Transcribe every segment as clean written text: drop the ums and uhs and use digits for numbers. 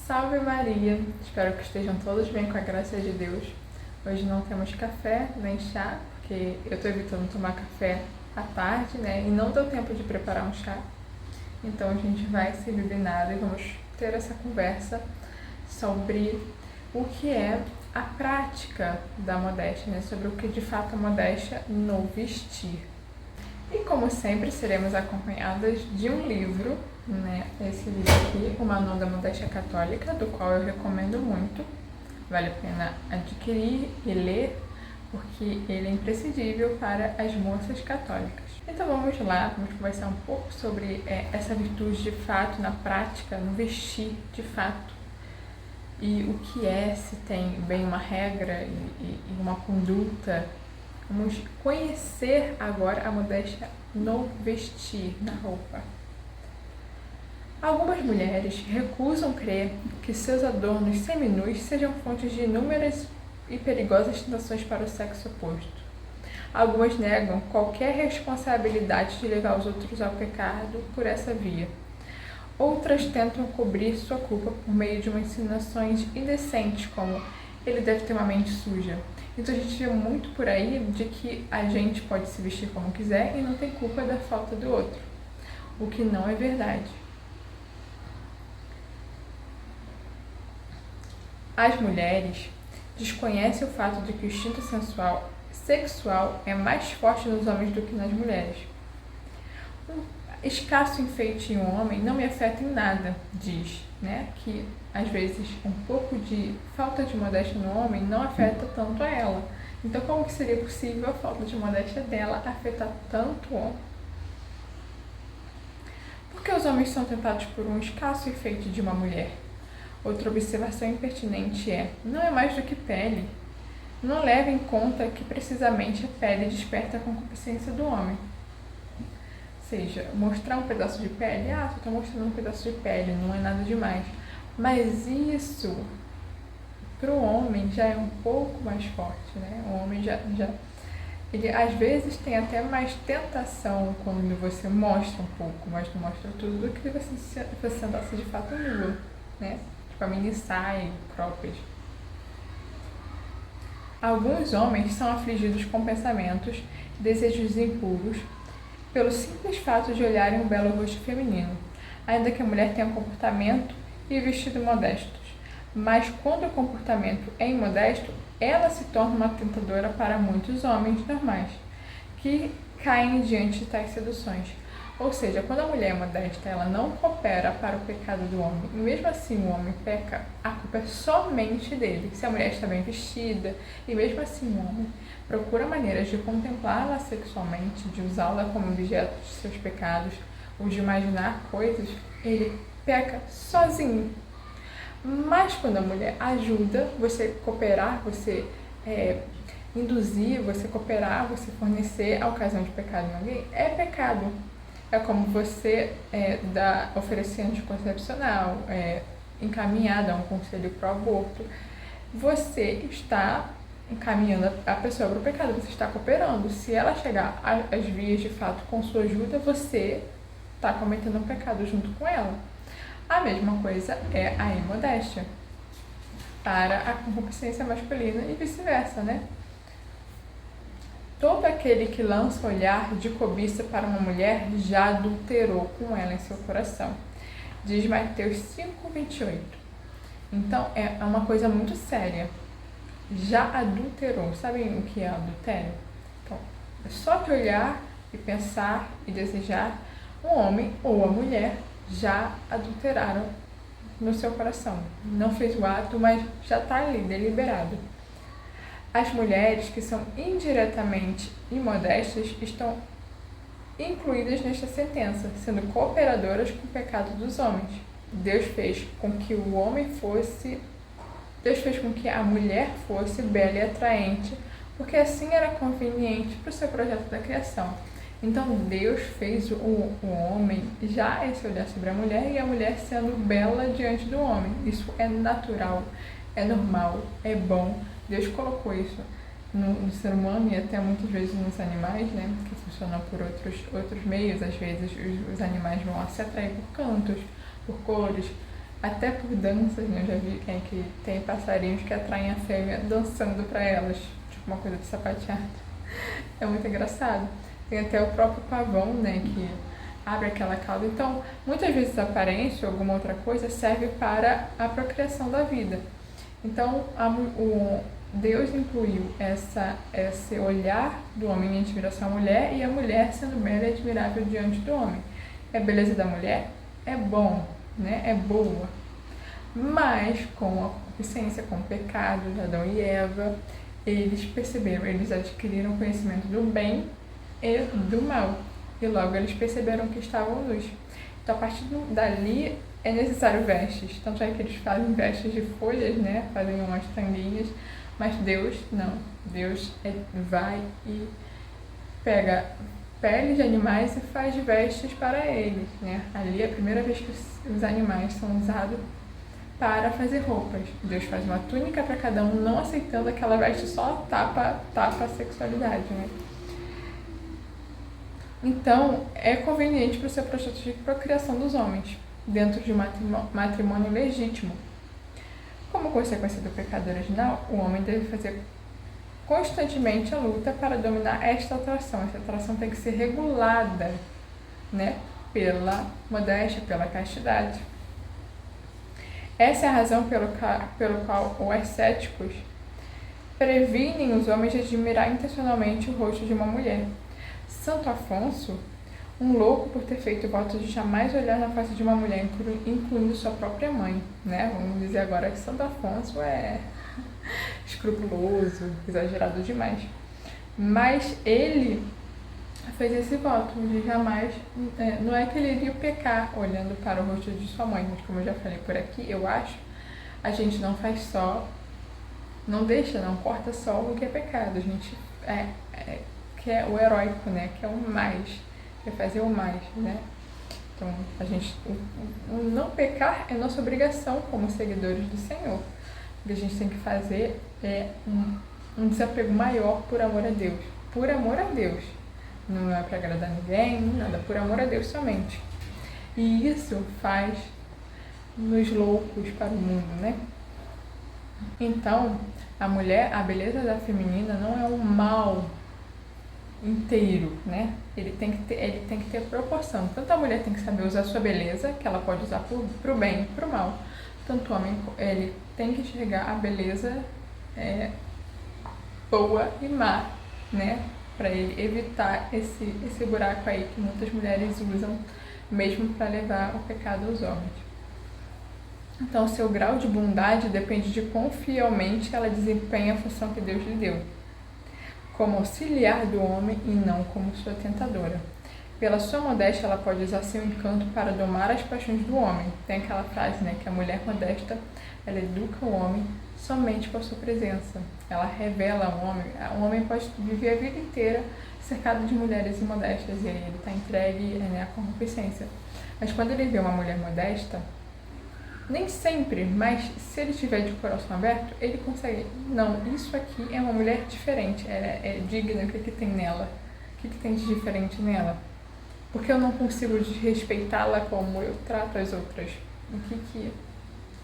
Salve Maria! Espero que estejam todos bem com a graça de Deus. Hoje não temos café nem chá, porque eu estou evitando tomar café à tarde, né? E não deu tempo de preparar um chá. Então a gente vai se beber nada e vamos ter essa conversa sobre o que é a prática da modéstia, né? Sobre o que de fato é modéstia no vestir. E como sempre, seremos acompanhadas de um livro, né? Esse livro aqui, O Manual da Modéstia Católica, do qual eu recomendo muito. Vale a pena adquirir e ler, porque ele é imprescindível para as moças católicas. Então vamos lá, vamos conversar um pouco sobre essa virtude de fato, na prática, no vestir de fato. E o que é, se tem bem uma regra e uma conduta. Vamos conhecer agora a modéstia no vestir, na roupa. Algumas mulheres recusam crer que seus adornos seminus sejam fontes de inúmeras e perigosas tentações para o sexo oposto. Algumas negam qualquer responsabilidade de levar os outros ao pecado por essa via. Outras tentam cobrir sua culpa por meio de insinuações indecentes, como ele deve ter uma mente suja. Então a gente vê muito por aí de que a gente pode se vestir como quiser e não tem culpa da falta do outro, o que não é verdade. As mulheres desconhecem o fato de que o instinto sexual é mais forte nos homens do que nas mulheres. Um escasso enfeite em um homem não me afeta em nada, diz, né? Que às vezes um pouco de falta de modéstia no homem não afeta tanto a ela. Então como que seria possível a falta de modéstia dela afetar tanto o homem? Porque os homens são tentados por um escasso enfeite de uma mulher. Outra observação impertinente não é mais do que pele. Não leva em conta que precisamente a pele desperta a concupiscência do homem. Ou seja, mostrar um pedaço de pele, só estou mostrando um pedaço de pele, não é nada demais. Mas isso, para o homem, já é um pouco mais forte, né? O homem ele às vezes tem até mais tentação quando você mostra um pouco, mas não mostra tudo, do que você andasse de fato nua, né? Tipo a mini saia, cropped. Alguns homens são afligidos com pensamentos, desejos impuros, pelo simples fato de olharem o belo rosto feminino, ainda que a mulher tenha um comportamento e vestido modestos. Mas quando o comportamento é imodesto, ela se torna uma tentadora para muitos homens normais, que caem diante de tais seduções. Ou seja, quando a mulher é modesta, ela não coopera para o pecado do homem, e mesmo assim o homem peca, a culpa é somente dele. Se a mulher está bem vestida, e mesmo assim o homem procura maneiras de contemplá-la sexualmente, de usá-la como objeto de seus pecados, ou de imaginar coisas, ele peca sozinho. Mas quando a mulher ajuda, você cooperar, você induzir, você cooperar, você fornecer a ocasião de pecado em alguém, é pecado. É como você oferecer anticoncepcional, encaminhar, dar um conselho para o aborto. Você está encaminhando a pessoa para o pecado, você está cooperando. Se ela chegar às vias de fato com sua ajuda, você está cometendo um pecado junto com ela. A mesma coisa é a imodéstia para a concupiscência masculina e vice-versa, né? Todo aquele que lança olhar de cobiça para uma mulher já adulterou com ela em seu coração. Diz Mateus 5:28. Então é uma coisa muito séria. Já adulterou. Sabem o que é adultério? Então, é só de olhar e pensar e desejar, o homem ou a mulher já adulteraram no seu coração. Não fez o ato, mas já está ali, deliberado. As mulheres que são indiretamente imodestas estão incluídas nesta sentença, sendo cooperadoras com o pecado dos homens. Deus fez com que a mulher fosse bela e atraente, porque assim era conveniente para o seu projeto da criação. Então Deus fez o homem já esse olhar sobre a mulher, e a mulher sendo bela diante do homem. Isso é natural, é normal, é bom. Deus colocou isso no ser humano e até muitas vezes nos animais, né, que funcionam por outros meios. Às vezes os animais vão se atrair por cantos, por cores, até por danças, né? Eu já vi que tem passarinhos que atraem a fêmea dançando para elas, tipo uma coisa de sapateado. É muito engraçado. Tem até o próprio pavão, né, que abre aquela cauda. Então, muitas vezes a aparência ou alguma outra coisa serve para a procriação da vida. Então, Deus incluiu esse olhar do homem em admiração à mulher e a mulher sendo bela e admirável diante do homem. A beleza da mulher é bom, né? É boa. Mas com a concupiscência, com o pecado de Adão e Eva, eles perceberam, eles adquiriram conhecimento do bem e do mal. E logo eles perceberam que estavam nus. Então, a partir dali, é necessário vestes. Tanto é que eles fazem vestes de folhas, né? Fazem umas tanguinhas. Mas Deus, não. Deus vai e pega pele de animais e faz vestes para eles, né? Ali é a primeira vez que os animais são usados para fazer roupas. Deus faz uma túnica para cada um, não aceitando aquela veste só tapa a sexualidade, né? Então, é conveniente para o seu projeto de procriação dos homens, dentro de um matrimônio legítimo. Como consequência do pecado original, o homem deve fazer constantemente a luta para dominar esta atração. Essa atração tem que ser regulada, né, pela modéstia, pela castidade. Essa é a razão pelo qual os ascéticos previnem os homens de admirar intencionalmente o rosto de uma mulher. Santo Afonso, um louco por ter feito o voto de jamais olhar na face de uma mulher, incluindo sua própria mãe, né? Vamos dizer agora que Santo Afonso é escrupuloso, exagerado demais. Mas ele fez esse voto de jamais... não é que ele iria pecar olhando para o rosto de sua mãe, mas como eu já falei por aqui, eu acho, a gente não faz só, não corta só o que é pecado, a gente quer o heróico, né? Quer o mais, quer fazer o mais, né? Então, a gente, o não pecar é nossa obrigação como seguidores do Senhor. O que a gente tem que fazer é um desapego maior por amor a Deus. Por amor a Deus. Não é para agradar ninguém, nada, por amor a Deus somente. E isso faz nos loucos para o mundo, né? Então, a beleza da feminina não é um mal inteiro, né? Ele tem que ter proporção. Tanto a mulher tem que saber usar a sua beleza, que ela pode usar para o bem e para o mal. Tanto o homem, ele tem que enxergar a beleza boa e má, né? Para ele evitar esse buraco aí que muitas mulheres usam mesmo para levar o pecado aos homens. Então, seu grau de bondade depende de quão fielmente ela desempenha a função que Deus lhe deu, como auxiliar do homem e não como sua tentadora. Pela sua modéstia, ela pode usar seu encanto para domar as paixões do homem. Tem aquela frase, né, que a mulher modesta, ela educa o homem somente com a sua presença. Ela revela ao homem. O homem pode viver a vida inteira cercado de mulheres imodestas e ele está entregue à concupiscência. Mas quando ele vê uma mulher modesta, nem sempre, mas se ele tiver de coração aberto, ele consegue. Não, isso aqui é uma mulher diferente, ela é digna, o que tem nela? O que tem de diferente nela? Porque eu não consigo desrespeitá-la como eu trato as outras?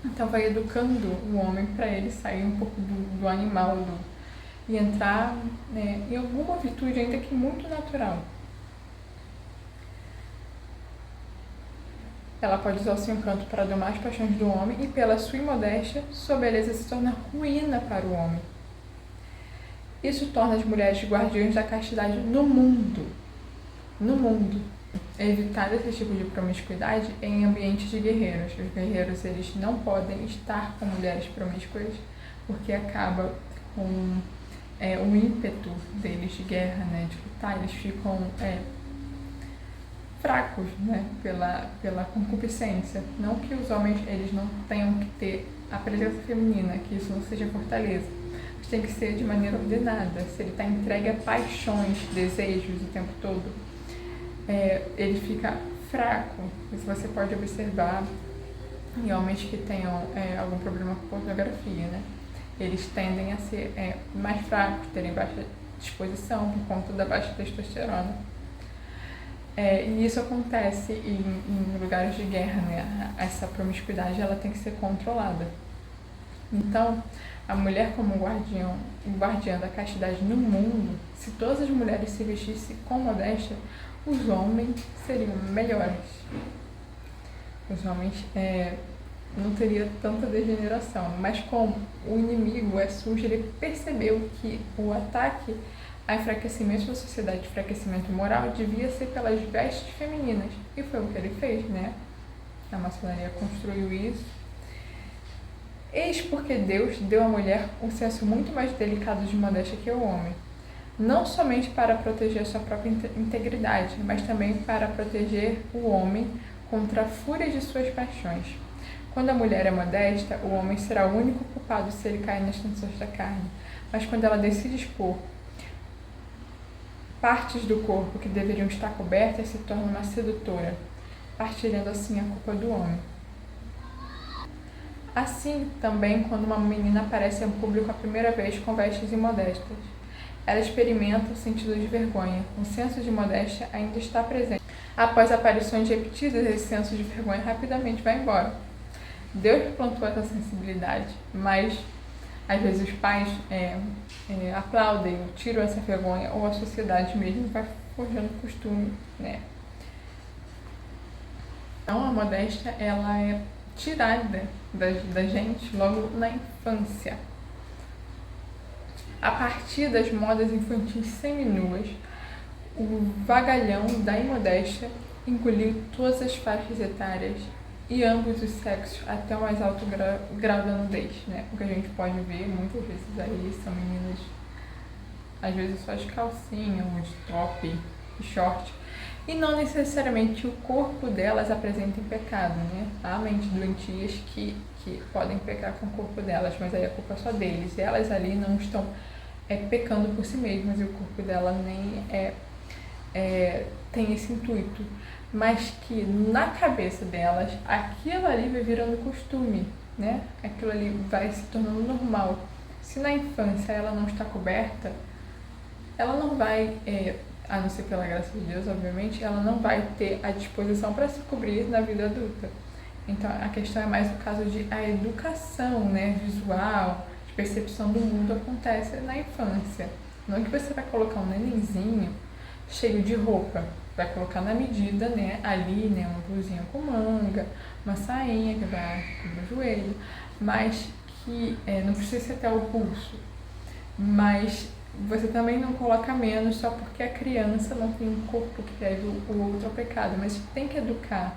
Então vai educando o homem para ele sair um pouco do animal e entrar, né, em alguma virtude ainda que muito natural. Ela pode usar o seu encanto para domar as paixões do homem e pela sua imodéstia, sua beleza se torna ruína para o homem. Isso torna as mulheres guardiãs da castidade no mundo. No mundo. É evitar esse tipo de promiscuidade em ambientes de guerreiros. Os guerreiros, eles não podem estar com mulheres promíscuas porque acaba com o ímpeto deles de guerra, né, de lutar. Eles ficam fracos, né, pela concupiscência. Não que os homens eles não tenham que ter a presença feminina, que isso não seja fortaleza, mas tem que ser de maneira ordenada. Se ele está entregue a paixões, desejos o tempo todo, ele fica fraco. Isso você pode observar em homens que tenham algum problema com pornografia, né? Eles tendem a ser mais fracos, terem baixa disposição por conta da baixa testosterona. E isso acontece em lugares de guerra, né? Essa promiscuidade ela tem que ser controlada. Então, a mulher como guardiã da castidade no mundo, se todas as mulheres se vestissem com modéstia, os homens seriam melhores. Os homens não teria tanta degeneração, mas como o inimigo é sujo, ele percebeu que o ataque a enfraquecimento da sociedade, enfraquecimento moral, devia ser pelas vestes femininas. E foi o que ele fez, né? A maçonaria construiu isso. Eis porque Deus deu à mulher um senso muito mais delicado de modéstia que o homem. Não somente para proteger a sua própria integridade, mas também para proteger o homem contra a fúria de suas paixões. Quando a mulher é modesta, o homem será o único culpado se ele cair nas tentações da carne. Mas quando ela decide expor partes do corpo que deveriam estar cobertas, se torna uma sedutora, partilhando assim a culpa do homem. Assim, também, quando uma menina aparece em público a primeira vez com vestes imodestas, ela experimenta o sentido de vergonha. O senso de modéstia ainda está presente. Após aparições repetidas, esse senso de vergonha rapidamente vai embora. Deus plantou essa sensibilidade, mas às vezes os pais aplaudem, tiram essa vergonha, ou a sociedade mesmo vai forjando costume, né? Então a modéstia ela é tirada da gente logo na infância. A partir das modas infantis seminuas, o vagalhão da imodéstia engoliu todas as faixas etárias e ambos os sexos até o mais alto grau da nudez, né? O que a gente pode ver muitas vezes aí são meninas, às vezes só de calcinha, ou de top e short, e não necessariamente o corpo delas apresenta pecado, né? Há mentes doentias que podem pecar com o corpo delas, mas aí a culpa é só deles. Elas ali não estão pecando por si mesmas e o corpo dela nem tem esse intuito. Mas que na cabeça delas, aquilo ali vai virando costume, né? Aquilo ali vai se tornando normal. Se na infância ela não está coberta, ela não vai, a não ser pela graça de Deus, obviamente, ela não vai ter a disposição para se cobrir na vida adulta. Então, a questão é mais o caso de a educação, né, visual, de percepção do mundo acontece na infância. Não que você vai colocar um nenenzinho cheio de roupa, vai colocar na medida, né, ali, né, uma blusinha com manga, uma sainha que vai cobrir o joelho, mas que não precisa ser até o pulso. Mas você também não coloca menos só porque a criança não tem um corpo que leve o outro ao pecado, mas tem que educar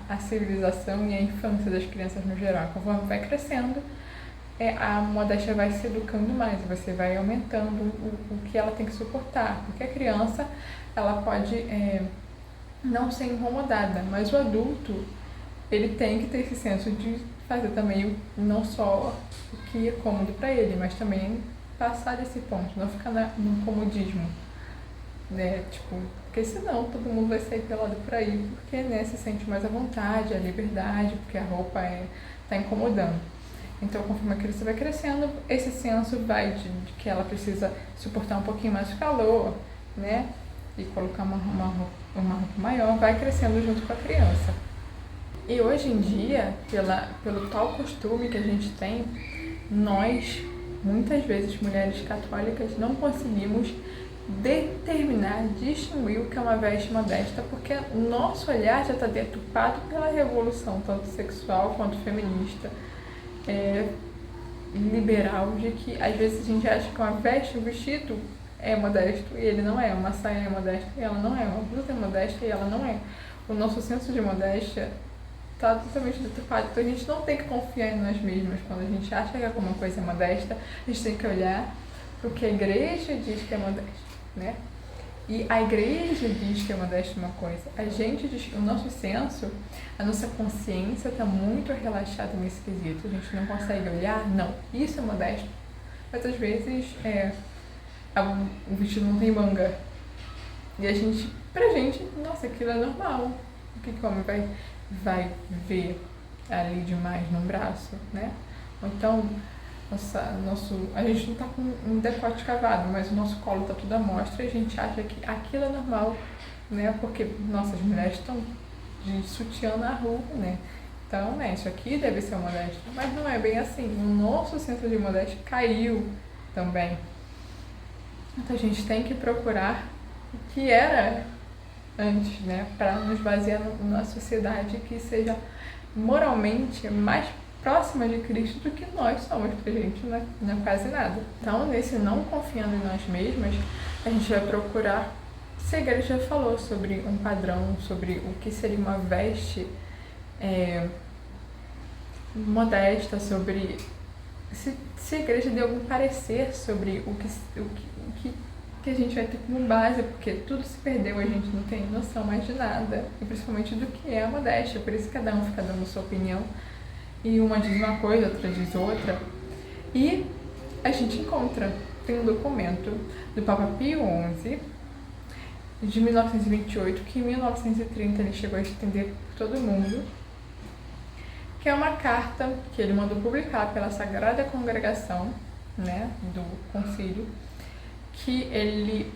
a civilização e a infância das crianças no geral. Conforme vai crescendo, a modéstia vai se educando mais, você vai aumentando o que ela tem que suportar, porque a criança ela pode não ser incomodada, mas o adulto ele tem que ter esse senso de fazer também não só o que é cômodo para ele, mas também passar desse ponto, não ficar no comodismo, né? Tipo, porque senão todo mundo vai sair pelado por aí, porque né, se sente mais à vontade, a liberdade, porque a roupa tá incomodando. Então, conforme a criança vai crescendo, esse senso vai de que ela precisa suportar um pouquinho mais de calor, né? E colocar uma roupa maior, vai crescendo junto com a criança. E hoje em dia, pelo tal costume que a gente tem, nós, muitas vezes, mulheres católicas, não conseguimos determinar, distinguir o que é uma veste modesta, porque nosso olhar já está deturpado pela revolução, tanto sexual quanto feminista, liberal, de que às vezes a gente acha que uma veste, um vestido é modesto e ele não é, uma saia é modesta e ela não é, uma blusa é modesta e ela não é. O nosso senso de modéstia está totalmente deturpado, então a gente não tem que confiar em nós mesmas. Quando a gente acha que alguma coisa é modesta, a gente tem que olhar para o que a igreja diz que é modesto, né? E a igreja diz que é modesto uma coisa, a gente diz que o nosso senso, a nossa consciência está muito relaxada nesse quesito, a gente não consegue olhar, não, isso é modesto, mas às vezes o vestido não tem manga, e pra gente, nossa, aquilo é normal, o que o homem vai ver ali demais no braço, né? Ou então, a gente não está com um decote cavado, mas o nosso colo está tudo à mostra e a gente acha que aquilo é normal né? Porque nossas mulheres estão de sutiã na rua, né? Então, né, isso aqui deve ser modéstia. Mas não é bem assim. O nosso senso de modéstia caiu também. Então a gente tem que procurar o que era antes, né? Para nos basear numa sociedade que seja moralmente mais próxima de Cristo do que nós somos, porque a gente não é quase nada. Então, nesse não confiando em nós mesmas, a gente vai procurar, se a igreja já falou sobre um padrão, sobre o que seria uma veste modesta, sobre se a igreja deu algum parecer sobre o que a gente vai ter como base, porque tudo se perdeu, a gente não tem noção mais de nada, e principalmente do que é a modéstia, por isso cada um fica dando sua opinião, e uma diz uma coisa, outra diz outra, e a gente encontra, tem um documento do Papa Pio XI, de 1928, que em 1930 ele chegou a estender por todo mundo, que é uma carta que ele mandou publicar pela Sagrada Congregação, né, do concílio, que ele,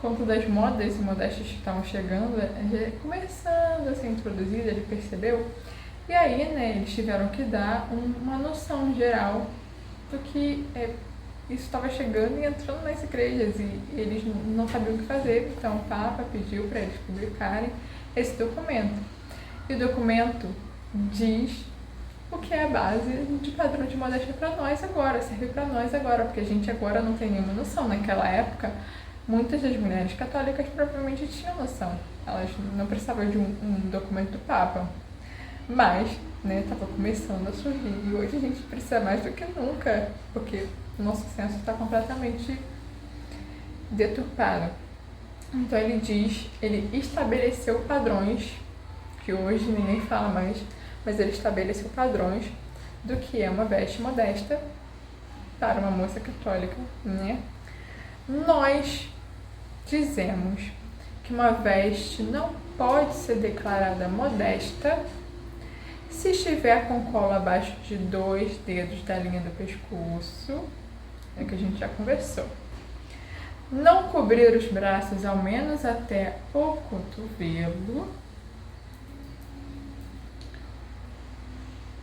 por conta das modas e modéstias que estavam chegando, começando a ser introduzida, ele percebeu, e aí, né, eles tiveram que dar uma noção geral do que isso estava chegando e entrando nas igrejas, e eles não sabiam o que fazer, então o Papa pediu para eles publicarem esse documento. E o documento diz o que é a base de padrão de modéstia para nós agora, serve para nós agora, porque a gente agora não tem nenhuma noção. Naquela época, muitas das mulheres católicas provavelmente tinham noção, elas não precisavam de um documento do Papa, mas estava começando a surgir, e hoje a gente precisa mais do que nunca, porque o nosso senso está completamente deturpado. Então ele estabeleceu padrões, que hoje ninguém fala mais, mas ele estabeleceu padrões do que é uma veste modesta para uma moça católica, né? Nós dizemos que uma veste não pode ser declarada modesta se estiver com cola abaixo de 2 dedos da linha do pescoço, é que a gente já conversou. Não cobrir os braços ao menos até o cotovelo,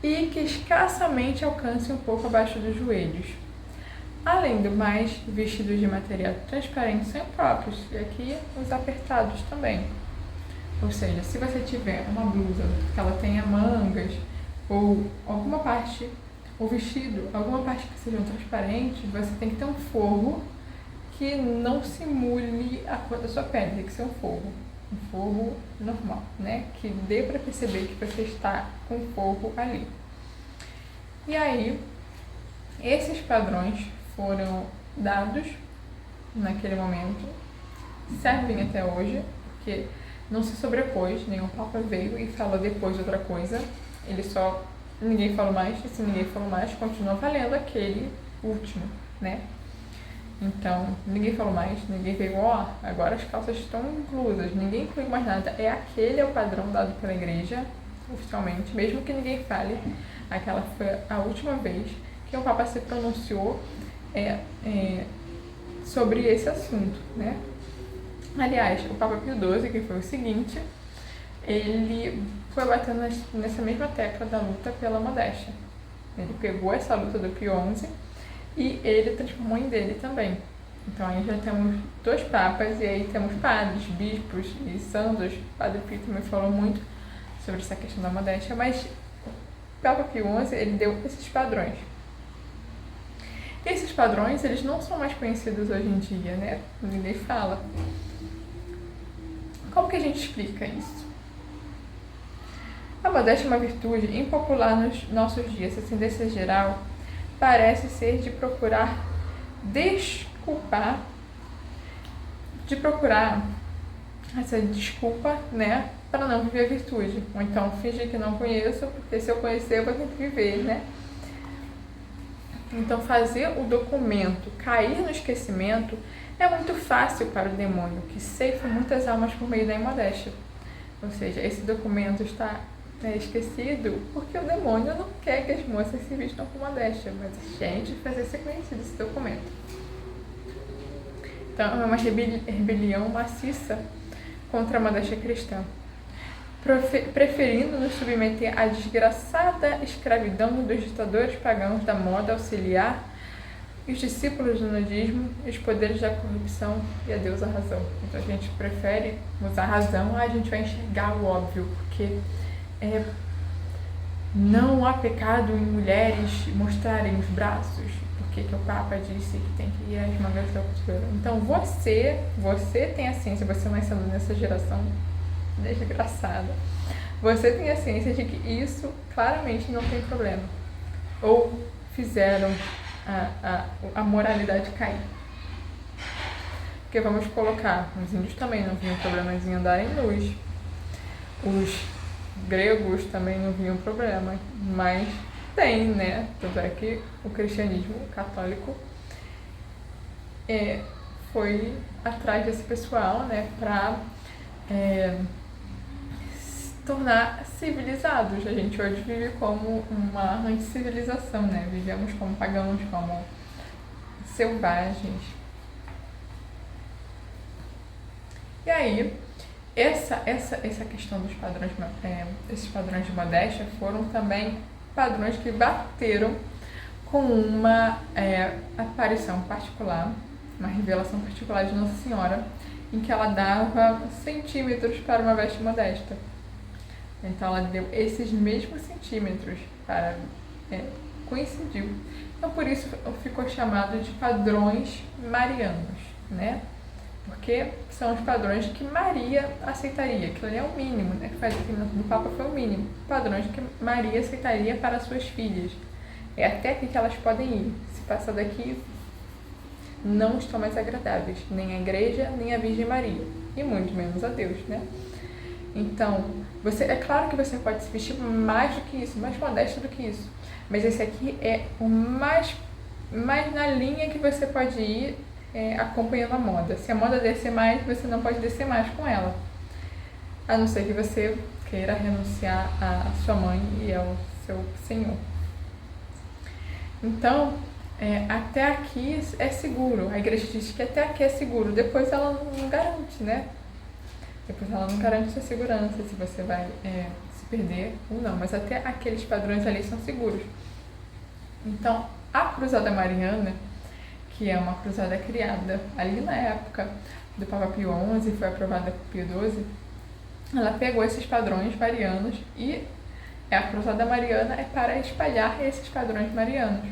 e que escassamente alcance um pouco abaixo dos joelhos. Além do mais, vestidos de material transparente são próprios, e aqui os apertados também. Ou seja, se você tiver uma blusa que ela tenha mangas, ou alguma parte, o vestido, alguma parte que sejam transparentes, você tem que ter um forro que não simule a cor da sua pele, tem que ser um forro normal, né? Que dê para perceber que você está com forro ali. E aí, esses padrões foram dados naquele momento, servem até hoje, porque não se sobrepôs, nenhum Papa veio e falou depois outra coisa, ninguém falou mais, e se ninguém falou mais, continua valendo aquele último, né? Então, ninguém falou mais, ninguém veio, agora as calças estão inclusas, ninguém incluiu mais nada. Aquele é o padrão dado pela igreja, oficialmente, mesmo que ninguém fale. Aquela foi a última vez que o Papa se pronunciou sobre esse assunto, né? Aliás, o Papa Pio XII, que foi o seguinte, ele foi batendo nessa mesma tecla da luta pela modéstia. Ele pegou essa luta do Pio XI e ele transformou em dele também. Então aí já temos 2 papas, e aí temos padres, bispos e santos. O Padre Pio também falou muito sobre essa questão da modéstia, mas o Papa Pio XI, ele deu esses padrões. E esses padrões, eles não são mais conhecidos hoje em dia, né? Ninguém fala. Como que a gente explica isso? A modéstia é uma virtude impopular nos nossos dias, a tendência geral parece ser de procurar essa desculpa, né, para não viver a virtude. Ou então fingir que não conheço, porque se eu conhecer eu vou ter que viver, né? Então fazer o documento cair no esquecimento é muito fácil para o demônio, que ceifa muitas almas por meio da imodéstia. Ou seja, esse documento está esquecido porque o demônio não quer que as moças se vistam com modéstia, mas a gente fazer ser conhecido esse documento. Então é uma rebelião maciça contra a modéstia cristã, preferindo nos submeter à desgraçada escravidão dos ditadores pagãos da moda auxiliar, os discípulos do nudismo, os poderes da corrupção e a Deus a razão. Então a gente prefere usar a razão, a gente vai enxergar o óbvio, porque não há pecado em mulheres mostrarem os braços, porque que o Papa disse que tem que ir às mangas da costura. Então você tem a ciência, você nascendo nessa geração desgraçada, você tem a ciência de que isso claramente não tem problema. Ou fizeram a moralidade cair. Porque vamos colocar, os índios também não viam problemas em andarem nus. Os gregos também não viam problema, mas tem, né? Tanto é que o cristianismo católico foi atrás desse pessoal, né, para se tornar civilizados. A gente hoje vive como uma anticivilização, né? Vivemos como pagãos, como selvagens. E aí, essa questão dos padrões, esses padrões de modéstia foram também padrões que bateram com uma aparição particular, uma revelação particular de Nossa Senhora, em que ela dava centímetros para uma veste modesta. Então ela deu esses mesmos centímetros para coincidiu. Então por isso ficou chamado de padrões marianos, né? Porque são os padrões que Maria aceitaria, aquilo ali é o mínimo, né? Que faz aqui no Papa foi o mínimo, padrões que Maria aceitaria para suas filhas. É até aqui que elas podem ir. Se passar daqui, não estão mais agradáveis, nem a Igreja, nem a Virgem Maria, e muito menos a Deus, né? Então, é claro que você pode se vestir mais do que isso, mais modesto do que isso, mas esse aqui é o mais na linha que você pode ir acompanhando a moda. Se a moda descer mais, você não pode descer mais com ela, a não ser que você queira renunciar à sua mãe e ao seu senhor. Então, até aqui é seguro. A igreja diz que até aqui é seguro. Depois ela não garante, né? Depois ela não garante sua segurança, se você vai se perder ou não. Mas até aqueles padrões ali são seguros. Então, a Cruzada Mariana, que é uma cruzada criada ali na época do Papa Pio XI, foi aprovada por Pio XII, ela pegou esses padrões marianos e a Cruzada Mariana é para espalhar esses padrões marianos.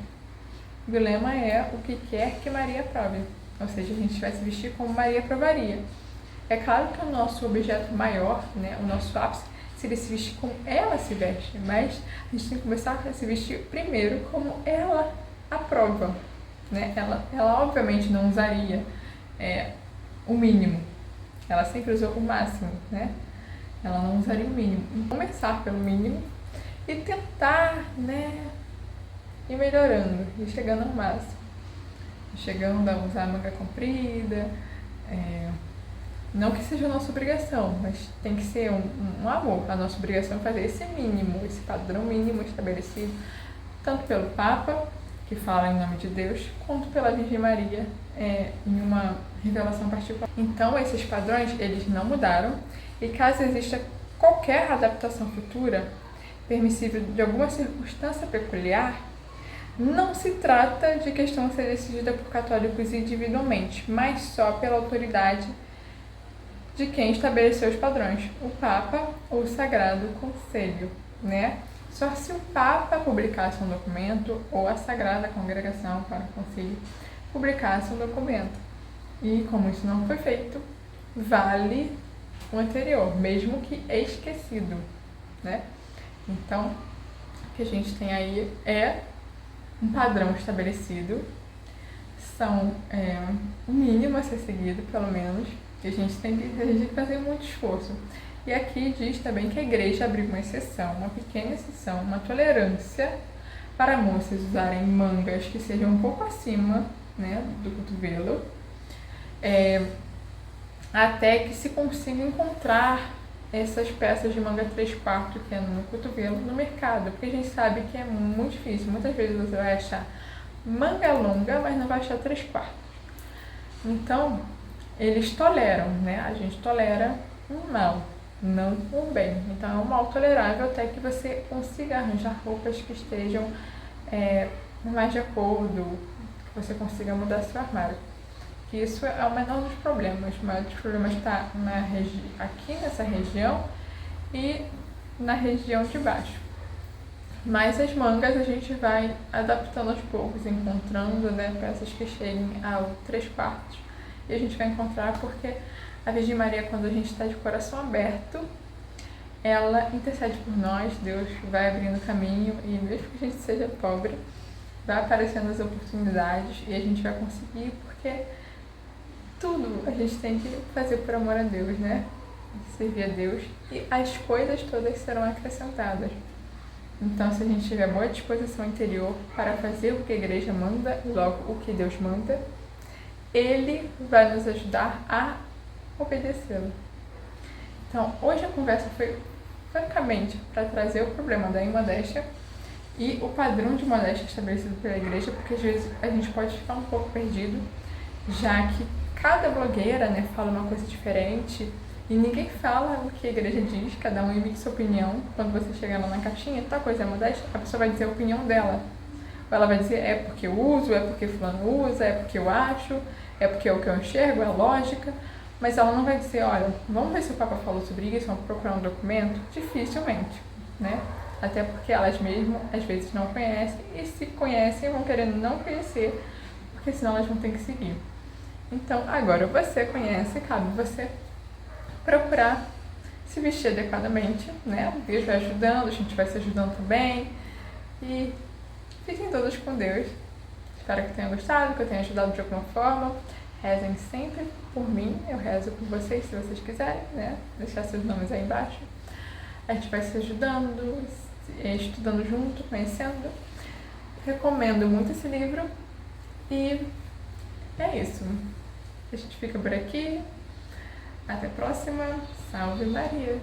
O lema é o que quer que Maria aprove, ou seja, a gente vai se vestir como Maria aprovaria. É claro que o nosso objeto maior, né, o nosso ápice, seria se vestir como ela se veste, mas a gente tem que começar a se vestir primeiro como ela aprova, né? Ela obviamente não usaria o mínimo, ela sempre usou o máximo, né? Ela não usaria o mínimo. Começar pelo mínimo e tentar, né, ir melhorando, ir chegando ao máximo. Chegando a usar manga comprida, não que seja a nossa obrigação, mas tem que ser um amor. A nossa obrigação é fazer esse mínimo, esse padrão mínimo estabelecido, tanto pelo Papa, que fala em nome de Deus, quanto pela Virgem Maria, em uma revelação particular. Então, esses padrões, eles não mudaram, e caso exista qualquer adaptação futura, permissível de alguma circunstância peculiar, não se trata de questão a ser decidida por católicos individualmente, mas só pela autoridade de quem estabeleceu os padrões, o Papa ou o Sagrado Conselho, né? Só se o Papa publicasse um documento ou a Sagrada Congregação para o Concílio publicasse um documento. E como isso não foi feito, vale o anterior, mesmo que esquecido, né? Então, o que a gente tem aí é um padrão estabelecido, são o mínimo a ser seguido, pelo menos, e a gente tem que fazer muito esforço. E aqui diz também que a igreja abriu uma exceção, uma pequena exceção, uma tolerância para moças usarem mangas que sejam um pouco acima, né, do cotovelo, até que se consiga encontrar essas peças de manga 3/4 que é no cotovelo no mercado, porque a gente sabe que é muito difícil. Muitas vezes você vai achar manga longa, mas não vai achar 3/4. Então, eles toleram, né? A gente tolera um mal, não um bem. Então é um mal tolerável até que você consiga arranjar roupas que estejam mais de acordo, que você consiga mudar seu armário. Que isso é o menor dos problemas. O maior dos problemas está aqui nessa região e na região de baixo. Mas as mangas a gente vai adaptando aos poucos, encontrando, né, peças que cheguem ao 3/4. E a gente vai encontrar porque a Virgem Maria, quando a gente está de coração aberto, ela intercede por nós, Deus vai abrindo caminho e mesmo que a gente seja pobre, vai aparecendo as oportunidades e a gente vai conseguir, porque tudo a gente tem que fazer por amor a Deus, né? Servir a Deus e as coisas todas serão acrescentadas. Então, se a gente tiver boa disposição interior para fazer o que a igreja manda e logo o que Deus manda, Ele vai nos ajudar a obedecê-lo. Então, hoje a conversa foi francamente para trazer o problema da imodéstia e o padrão de modéstia estabelecido pela igreja, porque às vezes a gente pode ficar um pouco perdido, já que cada blogueira, né, fala uma coisa diferente e ninguém fala o que a igreja diz, cada um emite sua opinião. Quando você chegar lá na caixinha, tal coisa é modéstia, a pessoa vai dizer a opinião dela. Ou ela vai dizer, é porque eu uso, é porque fulano usa, é porque eu acho, é porque é o que eu enxergo, é a lógica. Mas ela não vai dizer, olha, vamos ver se o Papa falou sobre isso, vamos procurar um documento? Dificilmente, né? Até porque elas mesmas, às vezes, não conhecem, e se conhecem, vão querendo não conhecer, porque senão elas vão ter que seguir. Então, agora você conhece, cabe você procurar se vestir adequadamente, né? Deus vai ajudando, a gente vai se ajudando também. E fiquem todos com Deus. Espero que tenham gostado, que eu tenha ajudado de alguma forma. Rezem sempre por mim, eu rezo por vocês, se vocês quiserem, né? Deixar seus nomes aí embaixo. A gente vai se ajudando, estudando junto, conhecendo. Recomendo muito esse livro. E é isso. A gente fica por aqui. Até a próxima. Salve Maria!